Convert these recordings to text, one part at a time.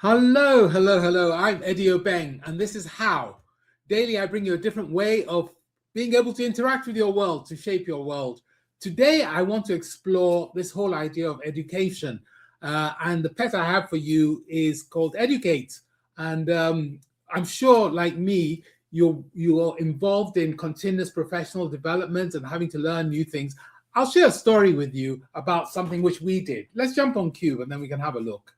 Hello, hello, hello. I'm Eduk8, and this is How. Daily, I bring you a different way of being able to interact with your world, to shape your world. Today, I want to explore this whole idea of education. And the pet I have for you is called Eduk8. And I'm sure, like me, you're involved in continuous professional development and having to learn new things. I'll share a story with you about something which we did. Let's jump on Cube and then we can have a look.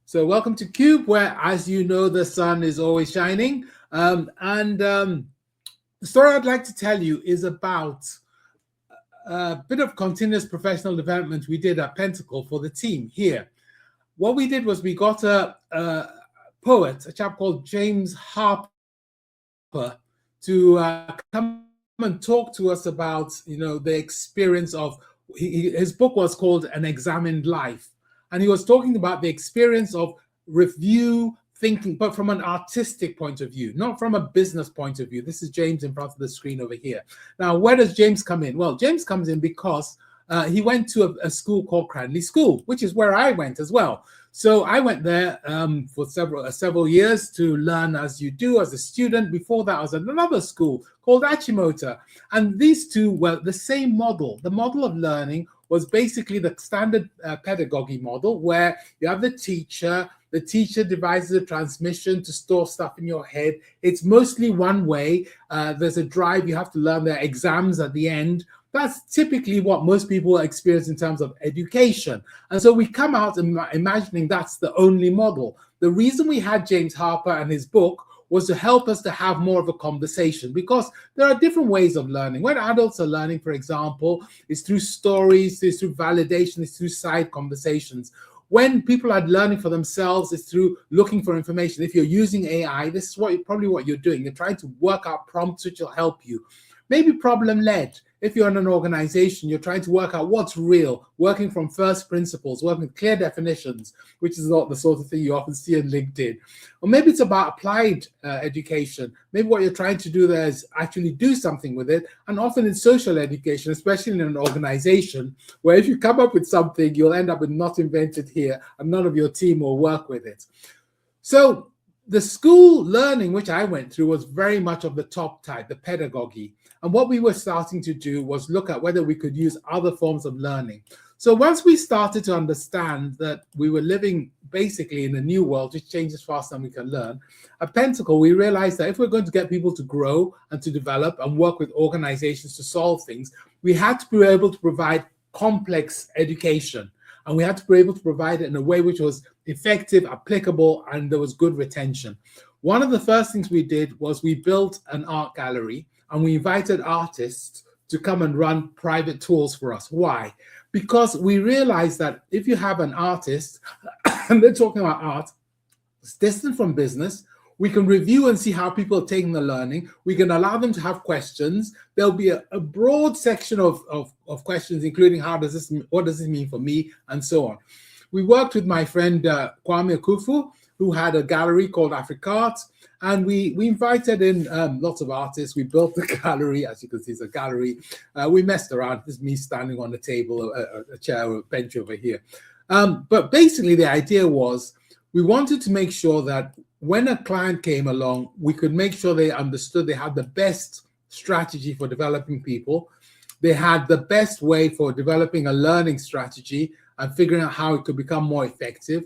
So welcome to Cube, where, as you know, the sun is always shining. The story I'd like to tell you is about a bit of continuous professional development we did at Pentacle for the team here. What we did was we got a poet, a chap called James Harper, to come and talk to us about, the experience of, his book was called An Examined Life. And he was talking about the experience of review thinking, but from an artistic point of view, not from a business point of view. This is James in front of the screen over here. Now, where does James come in? Well, James comes in because he went to a school called Cranley School, which is where I went as well. So I went there for several years to learn as you do as a student. Before that, I was at another school called Achimota. And these two were the same model. The model of learning was basically the standard pedagogy model, where you have the teacher devises a transmission to store stuff in your head. It's mostly one way. There's a drive, you have to learn, their exams at the end. That's typically what most people experience in terms of education. And so we come out imagining that's the only model. The reason we had James Harper and his book was to help us to have more of a conversation, because there are different ways of learning. When adults are learning, for example, it's through stories, it's through validation, it's through side conversations. When people are learning for themselves, it's through looking for information. If you're using AI, this is probably what you're doing. You're trying to work out prompts which will help you. Maybe problem-led. If you're in an organization, you're trying to work out what's real, working from first principles, working with clear definitions, which is not the sort of thing you often see on LinkedIn. Or maybe it's about applied education. Maybe what you're trying to do there is actually do something with it. And often in social education, especially in an organization, where if you come up with something, you'll end up with not invented here, and none of your team will work with it. So the school learning which I went through was very much of the top type, the pedagogy. And what we were starting to do was look at whether we could use other forms of learning. So once we started to understand that we were living basically in a new world, which changes faster than we can learn, at Pentacle, we realized that if we're going to get people to grow and to develop and work with organizations to solve things, we had to be able to provide complex education. And we had to be able to provide it in a way which was effective, applicable, and there was good retention. One of the first things we did was we built an art gallery, and we invited artists to come and run private tours for us. Why? Because we realized that if you have an artist, and they're talking about art, it's distant from business, we can review and see how people are taking the learning. We can allow them to have questions. There'll be a broad section of questions, including what does this mean for me, and so on. We worked with my friend Kwame Akufu, who had a gallery called Eduk8, and we invited in lots of artists. We built the gallery. As you can see, it's a gallery. We messed around. This is me standing on a table, a chair, a bench over here. But basically, the idea was we wanted to make sure that when a client came along, we could make sure they understood they had the best strategy for developing people. They had the best way for developing a learning strategy and figuring out how it could become more effective.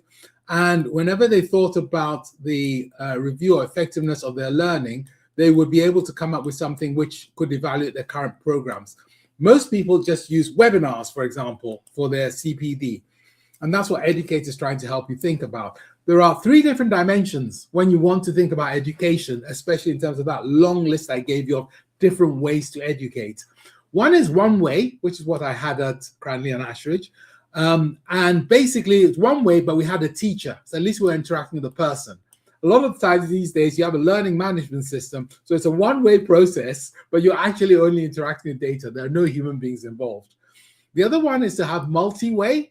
And whenever they thought about the review or effectiveness of their learning, they would be able to come up with something which could evaluate their current programs. Most people just use webinars, for example, for their CPD. And that's what Eduk8 is trying to help you think about. There are 3 different dimensions when you want to think about education, especially in terms of that long list I gave you of different ways to educate. One is one way, which is what I had at Cranley and Ashridge. And basically it's one way, but we had a teacher. So at least we're interacting with a person. A lot of times these days you have a learning management system. So it's a one-way process, but you're actually only interacting with data. There are no human beings involved. The other one is to have multi-way.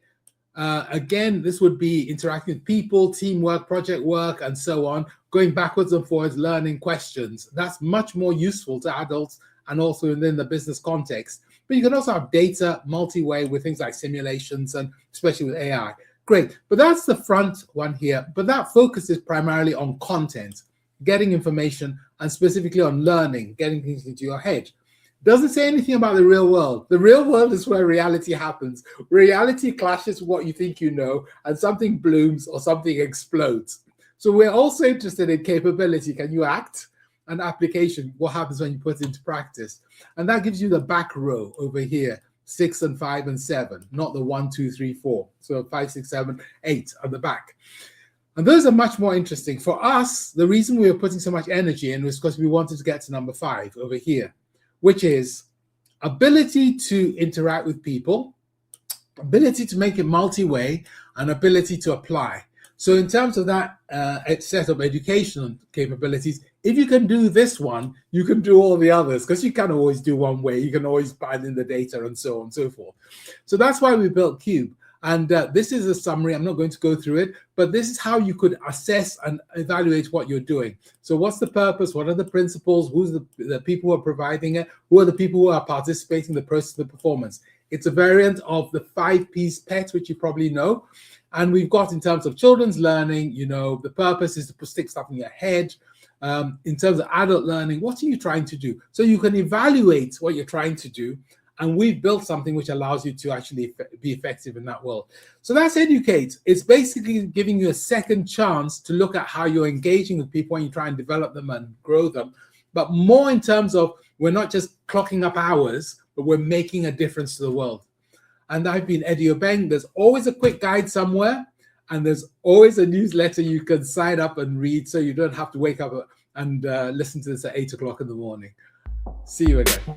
Again, this would be interacting with people, teamwork, project work, and so on, going backwards and forwards, learning questions. That's much more useful to adults and also within the business context. But you can also have data multi-way with things like simulations, and especially with AI. Great. But that's the front one here. But that focuses primarily on content, getting information, and specifically on learning, getting things into your head. Doesn't say anything about the real world. The real world is where reality happens. Reality clashes with what you think you know, and something blooms or something explodes. So we're also interested in capability. Can you act? And application, what happens when you put it into practice? And that gives you the back row over here, 6 and 5 and 7, not the 1, 2, 3, 4. So 5, 6, 7, 8 at the back. And those are much more interesting. For us, the reason we were putting so much energy in was because we wanted to get to number 5 over here, which is ability to interact with people, ability to make it multi-way, and ability to apply. So in terms of that set of educational capabilities, if you can do this one, you can do all the others, because you can always do one way. You can always bind in the data and so on and so forth. So that's why we built Cube. And this is a summary. I'm not going to go through it, but this is how you could assess and evaluate what you're doing. So what's the purpose? What are the principles? Who's the people who are providing it? Who are the people who are participating in the process of the performance? It's a variant of the 5Ps PET, which you probably know. And we've got, in terms of children's learning, you know, the purpose is to stick stuff in your head. In terms of adult learning, what are you trying to do? So you can evaluate what you're trying to do. And we've built something which allows you to actually be effective in that world. So that's Eduk8. It's basically giving you a second chance to look at how you're engaging with people when you try and develop them and grow them. But more in terms of, we're not just clocking up hours, but we're making a difference to the world. And I've been Eduk8. There's always a quick guide somewhere, and there's always a newsletter you can sign up and read, so you don't have to wake up and listen to this at 8 o'clock in the morning. See you again.